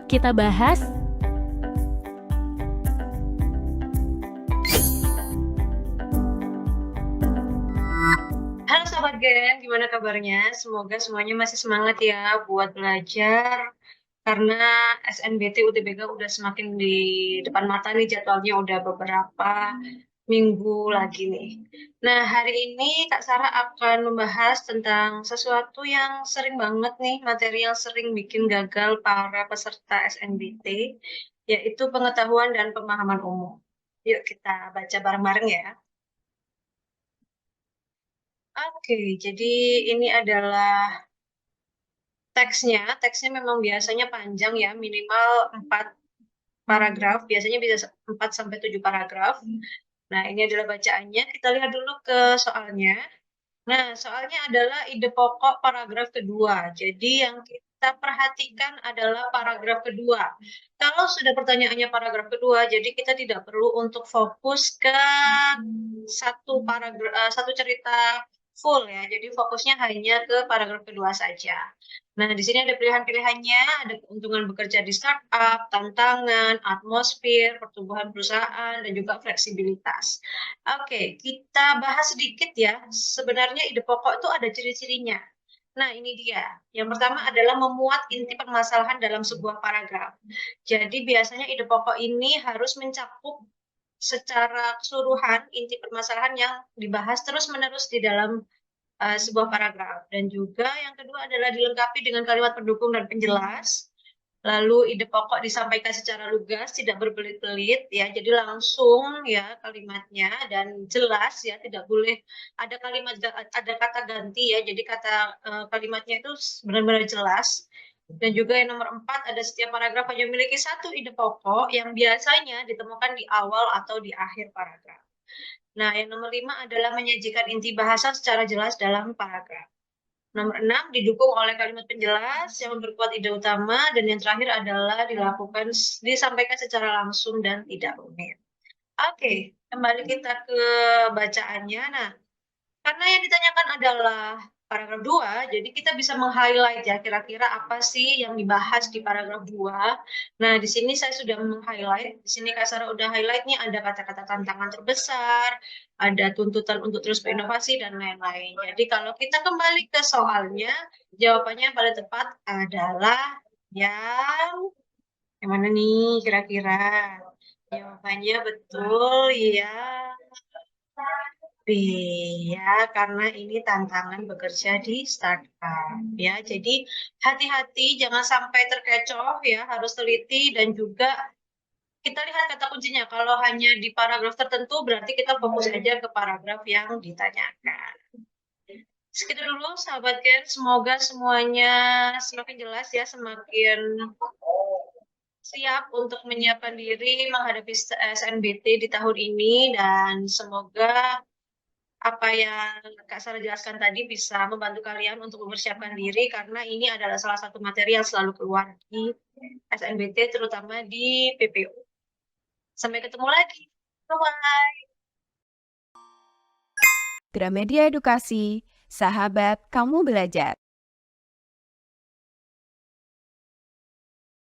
kita bahas. Halo Sobat Gen, gimana kabarnya? Semoga semuanya masih semangat ya buat belajar karena SNBT UTBK udah semakin di depan mata nih, jadwalnya udah beberapa minggu lagi nih. Nah, hari ini Kak Sarah akan membahas tentang sesuatu yang sering banget nih, materi yang sering bikin gagal para peserta SNBT, yaitu pengetahuan dan pemahaman umum. Yuk kita baca bareng-bareng ya. Oke, jadi ini adalah teksnya memang biasanya panjang ya, minimal 4 paragraf, biasanya bisa 4 sampai 7 paragraf. Nah, ini adalah bacaannya. Kita lihat dulu ke soalnya. Nah, soalnya adalah ide pokok paragraf kedua. Jadi yang kita perhatikan adalah paragraf kedua. Kalau sudah pertanyaannya paragraf kedua, jadi kita tidak perlu untuk fokus ke satu cerita full ya. Jadi fokusnya hanya ke paragraf kedua saja. Nah, di sini ada pilihan-pilihannya, ada keuntungan bekerja di startup, tantangan, atmosfer, pertumbuhan perusahaan, dan juga fleksibilitas. Oke, kita bahas sedikit ya. Sebenarnya ide pokok itu ada ciri-cirinya. Nah, ini dia. Yang pertama adalah memuat inti permasalahan dalam sebuah paragraf. Jadi, biasanya ide pokok ini harus mencakup secara keseluruhan inti permasalahan yang dibahas terus-menerus di dalam sebuah paragraf. Dan juga yang kedua adalah dilengkapi dengan kalimat pendukung dan penjelas. Lalu ide pokok disampaikan secara lugas, tidak berbelit-belit ya. Jadi langsung ya kalimatnya dan jelas ya, tidak boleh ada ada kata ganti ya. Jadi kalimatnya itu benar-benar jelas. Dan juga yang nomor 4, ada setiap paragraf hanya memiliki satu ide pokok yang biasanya ditemukan di awal atau di akhir paragraf. Nah, yang nomor 5 adalah menyajikan inti bahasa secara jelas dalam paragraf. Nomor 6, didukung oleh kalimat penjelas yang memperkuat ide utama. Dan yang terakhir adalah disampaikan secara langsung dan tidak rumit. Oke, kembali kita ke bacaannya. Nah, karena yang ditanyakan adalah paragraf 2, jadi kita bisa meng-highlight ya kira-kira apa sih yang dibahas di paragraf 2. Nah, di sini saya sudah meng-highlight. Di sini Kak Sarah udah highlight nih, ada kata-kata tantangan terbesar, ada tuntutan untuk terus berinovasi dan lain-lain. Jadi kalau kita kembali ke soalnya, jawabannya yang paling tepat adalah yang mana nih kira-kira? Jawabannya betul ya. B ya, karena ini tantangan bekerja di startup ya. Jadi hati-hati jangan sampai terkecoh ya, harus teliti dan juga kita lihat kata kuncinya. Kalau hanya di paragraf tertentu berarti kita fokus aja ke paragraf yang ditanyakan. Sekitar dulu sahabat Ken, semoga semuanya semakin jelas ya, semakin siap untuk menyiapkan diri menghadapi SNBT di tahun ini dan semoga apa yang Kak Sarah jelaskan tadi bisa membantu kalian untuk mempersiapkan diri karena ini adalah salah satu materi yang selalu keluar di SNBT terutama di PPU. Sampai ketemu lagi. Bye-bye. Gramedia Edukasi, sahabat kamu belajar.